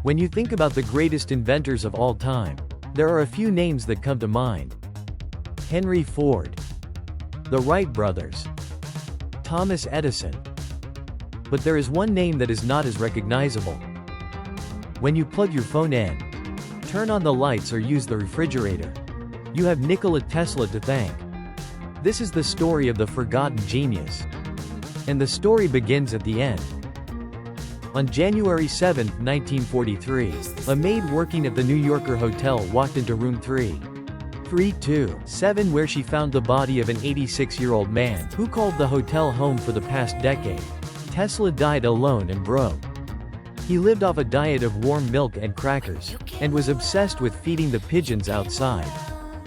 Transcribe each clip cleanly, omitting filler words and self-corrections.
When you think about the greatest inventors of all time, there are a few names that come to mind. Henry Ford, the Wright brothers, Thomas Edison. But there is one name that is not as recognizable. When you plug your phone in, turn on the lights or use the refrigerator, you have Nikola Tesla to thank. This is the story of the forgotten genius. And the story begins at the end. On January 7, 1943, a maid working at the New Yorker hotel walked into room 327 where she found the body of an 86-year-old man who called the hotel home for the past decade. Tesla died alone and broke. He lived off a diet of warm milk and crackers, and was obsessed with feeding the pigeons outside.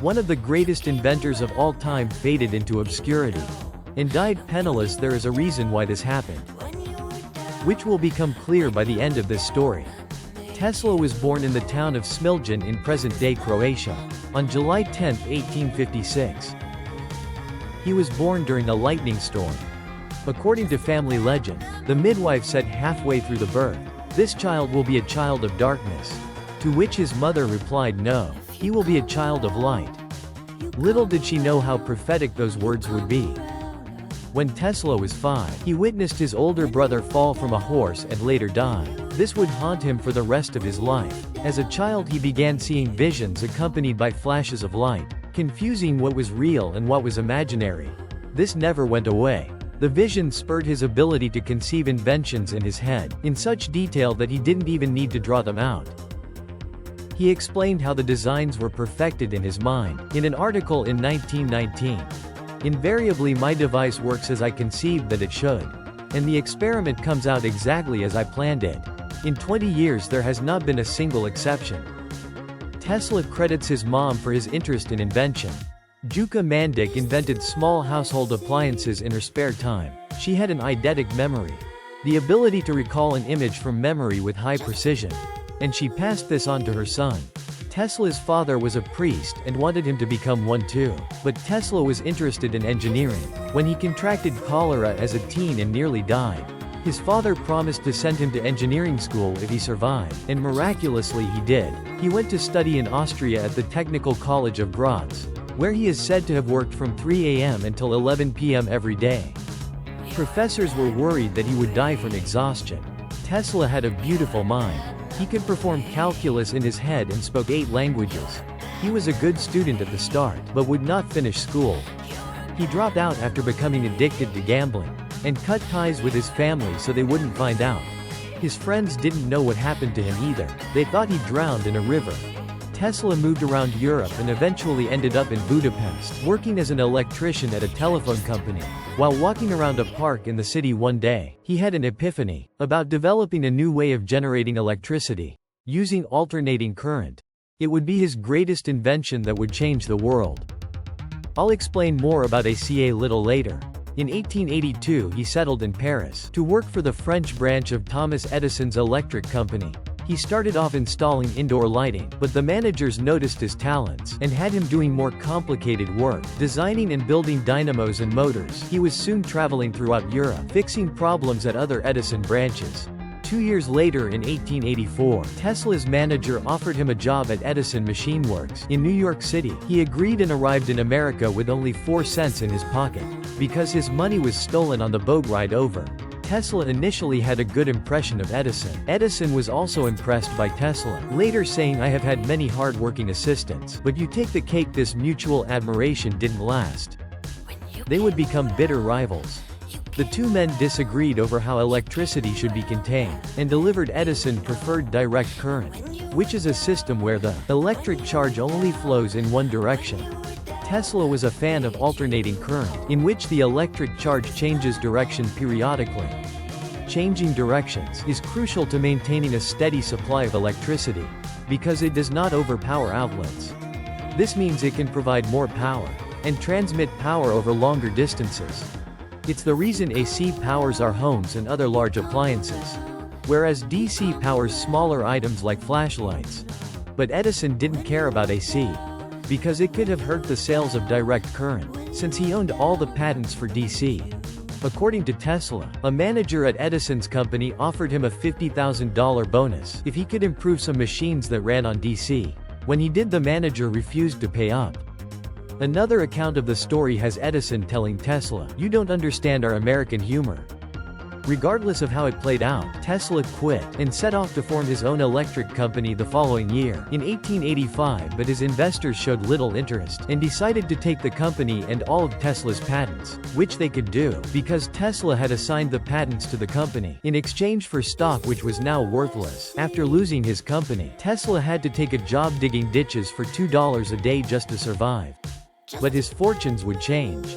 One of the greatest inventors of all time faded into obscurity and died penniless. There is a reason why this happened, which will become clear by the end of this story. Tesla was born in the town of Smiljan in present-day Croatia, on July 10, 1856. He was born during a lightning storm. According to family legend, the midwife said halfway through the birth, "This child will be a child of darkness." To which his mother replied, "No, he will be a child of light." Little did she know how prophetic those words would be. When Tesla was 5, he witnessed his older brother fall from a horse and later die. This would haunt him for the rest of his life. As a child he began seeing visions accompanied by flashes of light, confusing what was real and what was imaginary. This never went away. The vision spurred his ability to conceive inventions in his head, in such detail that he didn't even need to draw them out. He explained how the designs were perfected in his mind, in an article in 1919. "Invariably my device works as I conceived that it should. And the experiment comes out exactly as I planned it. In 20 years there has not been a single exception." Tesla credits his mom for his interest in invention. Juka Mandik invented small household appliances in her spare time. She had an eidetic memory, the ability to recall an image from memory with high precision. And she passed this on to her son. Tesla's father was a priest and wanted him to become one too. But Tesla was interested in engineering. When he contracted cholera as a teen and nearly died, his father promised to send him to engineering school if he survived, and miraculously he did. He went to study in Austria at the Technical College of Graz, where he is said to have worked from 3 a.m. until 11 p.m. every day. Professors were worried that he would die from exhaustion. Tesla had a beautiful mind. He could perform calculus in his head and spoke 8 languages. He was a good student at the start, but would not finish school. He dropped out after becoming addicted to gambling, and cut ties with his family so they wouldn't find out. His friends didn't know what happened to him either. They thought he drowned in a river. Tesla moved around Europe and eventually ended up in Budapest, working as an electrician at a telephone company. While walking around a park in the city one day, he had an epiphany about developing a new way of generating electricity, using alternating current. It would be his greatest invention that would change the world. I'll explain more about AC a little later. In 1882 he settled in Paris, to work for the French branch of Thomas Edison's electric company. He started off installing indoor lighting, but the managers noticed his talents, and had him doing more complicated work, designing and building dynamos and motors. He was soon traveling throughout Europe, fixing problems at other Edison branches. 2 years later in 1884, Tesla's manager offered him a job at Edison Machine Works, in New York City. He agreed and arrived in America with only 4 cents in his pocket, because his money was stolen on the boat ride over. Tesla initially had a good impression of Edison. Edison was also impressed by Tesla, later saying, "I have had many hard-working assistants, but you take the cake." This mutual admiration didn't last. They would become bitter rivals. The two men disagreed over how electricity should be contained, and delivered. Edison preferred direct current, which is a system where the electric charge only flows in one direction. Tesla was a fan of alternating current, in which the electric charge changes direction periodically. Changing directions is crucial to maintaining a steady supply of electricity, because it does not overpower outlets. This means it can provide more power, and transmit power over longer distances. It's the reason AC powers our homes and other large appliances, whereas DC powers smaller items like flashlights. But Edison didn't care about AC, because it could have hurt the sales of direct current, since he owned all the patents for DC. According to Tesla, a manager at Edison's company offered him a $50,000 bonus if he could improve some machines that ran on DC. When he did, the manager refused to pay up. Another account of the story has Edison telling Tesla, "You don't understand our American humor." Regardless of how it played out, Tesla quit and set off to form his own electric company the following year, in 1885, but his investors showed little interest, and decided to take the company and all of Tesla's patents, which they could do, because Tesla had assigned the patents to the company, in exchange for stock which was now worthless. After losing his company, Tesla had to take a job digging ditches for $2 a day just to survive. But his fortunes would change.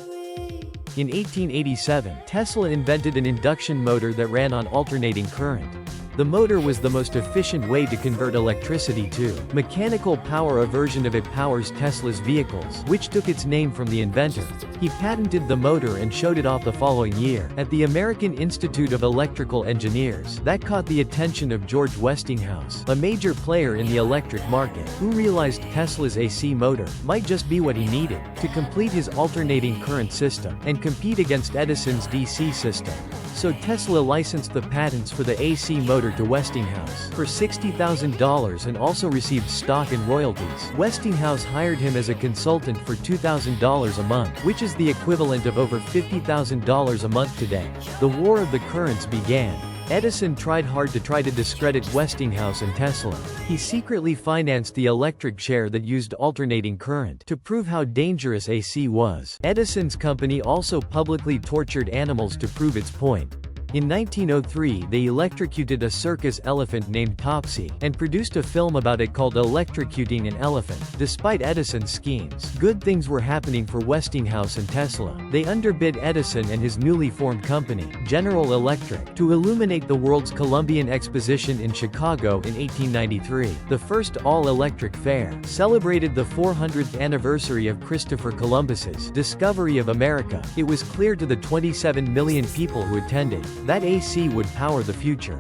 In 1887, Tesla invented an induction motor that ran on alternating current. The motor was the most efficient way to convert electricity to mechanical power. A version of it powers Tesla's vehicles, which took its name from the inventor. He patented the motor and showed it off the following year at the American Institute of Electrical Engineers. That caught the attention of George Westinghouse, a major player in the electric market, who realized Tesla's AC motor might just be what he needed to complete his alternating current system and compete against Edison's DC system. So Tesla licensed the patents for the AC motor to Westinghouse for $60,000 and also received stock and royalties. Westinghouse hired him as a consultant for $2,000 a month, which is the equivalent of over $50,000 a month today. The War of the Currents began. Edison tried hard to discredit Westinghouse and Tesla. He secretly financed the electric chair that used alternating current to prove how dangerous AC was. Edison's company also publicly tortured animals to prove its point. In 1903, they electrocuted a circus elephant named Topsy, and produced a film about it called Electrocuting an Elephant. Despite Edison's schemes, good things were happening for Westinghouse and Tesla. They underbid Edison and his newly formed company, General Electric, to illuminate the world's Columbian Exposition in Chicago in 1893. The first all-electric fair celebrated the 400th anniversary of Christopher Columbus's discovery of America. It was clear to the 27 million people who attended that AC would power the future.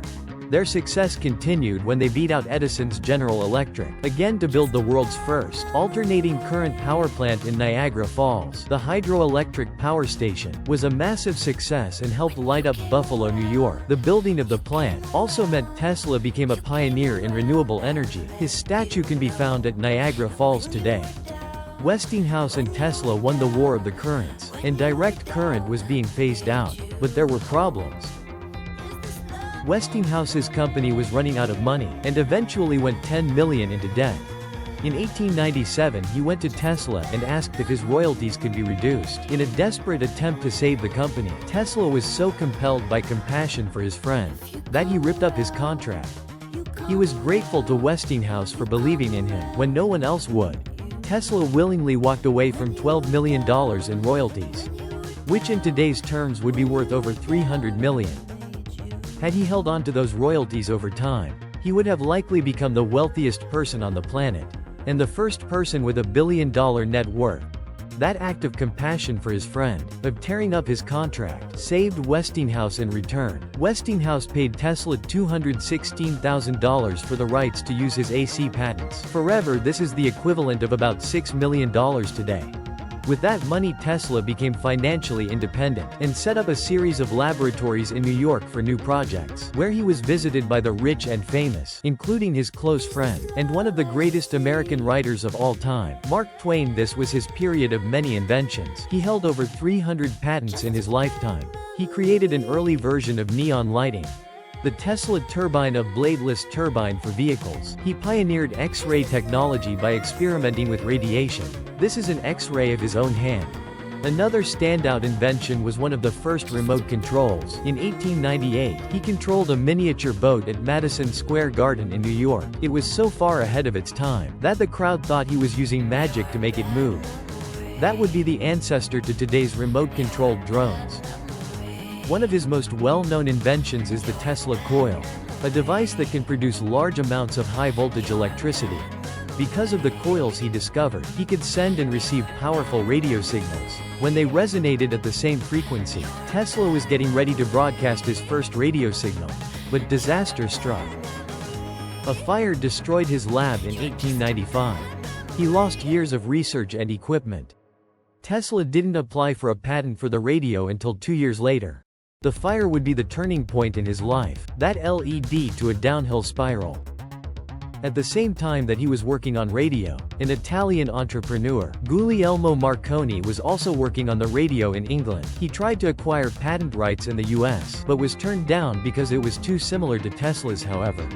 Their success continued when they beat out Edison's General Electric, again to build the world's first alternating current power plant in Niagara Falls. The hydroelectric power station was a massive success and helped light up Buffalo, New York. The building of the plant also meant Tesla became a pioneer in renewable energy. His statue can be found at Niagara Falls today. Westinghouse and Tesla won the War of the Currents, and direct current was being phased out. But there were problems. Westinghouse's company was running out of money, and eventually went $10 million into debt. In 1897, he went to Tesla and asked if his royalties could be reduced. In a desperate attempt to save the company, Tesla was so compelled by compassion for his friend that he ripped up his contract. He was grateful to Westinghouse for believing in him when no one else would. Tesla willingly walked away from $12 million in royalties, which in today's terms would be worth over $300 million. Had he held on to those royalties over time, he would have likely become the wealthiest person on the planet, and the first person with $1 billion net worth. That act of compassion for his friend, of tearing up his contract, saved Westinghouse in return. Westinghouse paid Tesla $216,000 for the rights to use his AC patents. Forever, this is the equivalent of about $6 million today. With that money, Tesla became financially independent, and set up a series of laboratories in New York for new projects, where he was visited by the rich and famous, including his close friend, and one of the greatest American writers of all time, Mark Twain. This was his period of many inventions. He held over 300 patents in his lifetime. He created an early version of neon lighting, the Tesla turbine, a bladeless turbine for vehicles. He pioneered X-ray technology by experimenting with radiation. This is an X-ray of his own hand. Another standout invention was one of the first remote controls. In 1898, he controlled a miniature boat at Madison Square Garden in New York. It was so far ahead of its time that the crowd thought he was using magic to make it move. That would be the ancestor to today's remote-controlled drones. One of his most well-known inventions is the Tesla coil, a device that can produce large amounts of high-voltage electricity. Because of the coils he discovered, he could send and receive powerful radio signals. When they resonated at the same frequency, Tesla was getting ready to broadcast his first radio signal. But disaster struck. A fire destroyed his lab in 1895. He lost years of research and equipment. Tesla didn't apply for a patent for the radio until 2 years later. The fire would be the turning point in his life, that led to a downhill spiral. At the same time that he was working on radio, an Italian entrepreneur, Guglielmo Marconi, was also working on the radio in England. He tried to acquire patent rights in the US, but was turned down because it was too similar to Tesla's. However,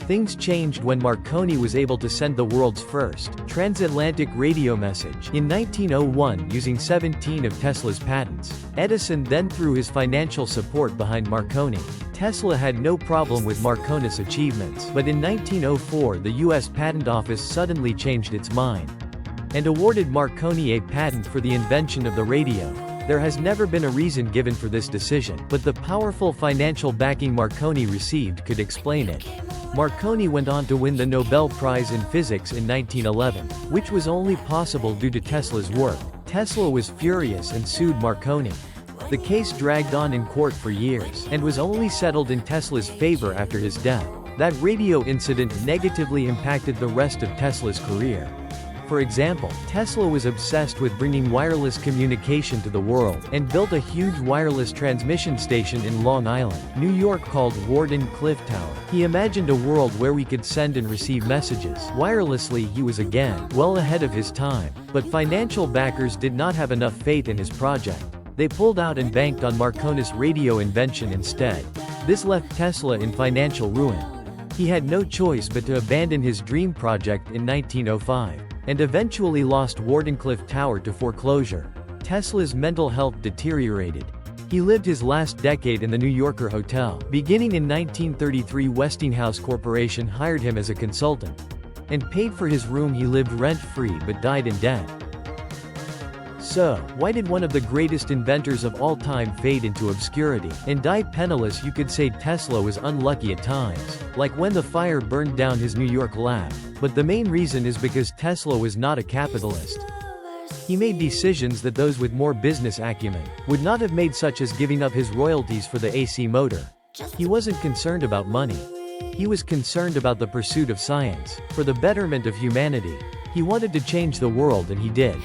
things changed when Marconi was able to send the world's first transatlantic radio message in 1901 using 17 of Tesla's patents. Edison then threw his financial support behind Marconi. Tesla had no problem with Marconi's achievements, but in 1904 the US Patent Office suddenly changed its mind and awarded Marconi a patent for the invention of the radio. There has never been a reason given for this decision, but the powerful financial backing Marconi received could explain it. Marconi went on to win the Nobel Prize in Physics in 1911, which was only possible due to Tesla's work. Tesla was furious and sued Marconi. The case dragged on in court for years, and was only settled in Tesla's favor after his death. That radio incident negatively impacted the rest of Tesla's career. For example, Tesla was obsessed with bringing wireless communication to the world, and built a huge wireless transmission station in Long Island, New York called Wardenclyffe Tower. He imagined a world where we could send and receive messages wirelessly. He was again well ahead of his time, but financial backers did not have enough faith in his project. They pulled out and banked on Marconi's radio invention instead. This left Tesla in financial ruin. He had no choice but to abandon his dream project in 1905, and eventually lost Wardenclyffe Tower to foreclosure. Tesla's mental health deteriorated. He lived his last decade in the New Yorker hotel. Beginning in 1933, Westinghouse Corporation hired him as a consultant and paid for his room. He lived rent-free but died in debt. So, why did one of the greatest inventors of all time fade into obscurity and die penniless? You could say Tesla was unlucky at times, like when the fire burned down his New York lab. But the main reason is because Tesla was not a capitalist. He made decisions that those with more business acumen would not have made, such as giving up his royalties for the AC motor. He wasn't concerned about money. He was concerned about the pursuit of science, for the betterment of humanity. He wanted to change the world, and he did.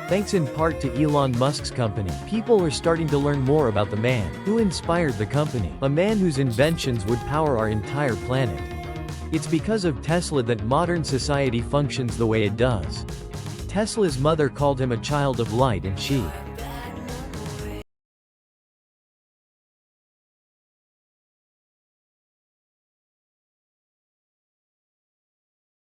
Thanks in part to Elon Musk's company, people are starting to learn more about the man who inspired the company, a man whose inventions would power our entire planet. It's because of Tesla that modern society functions the way it does. Tesla's mother called him a child of light, and she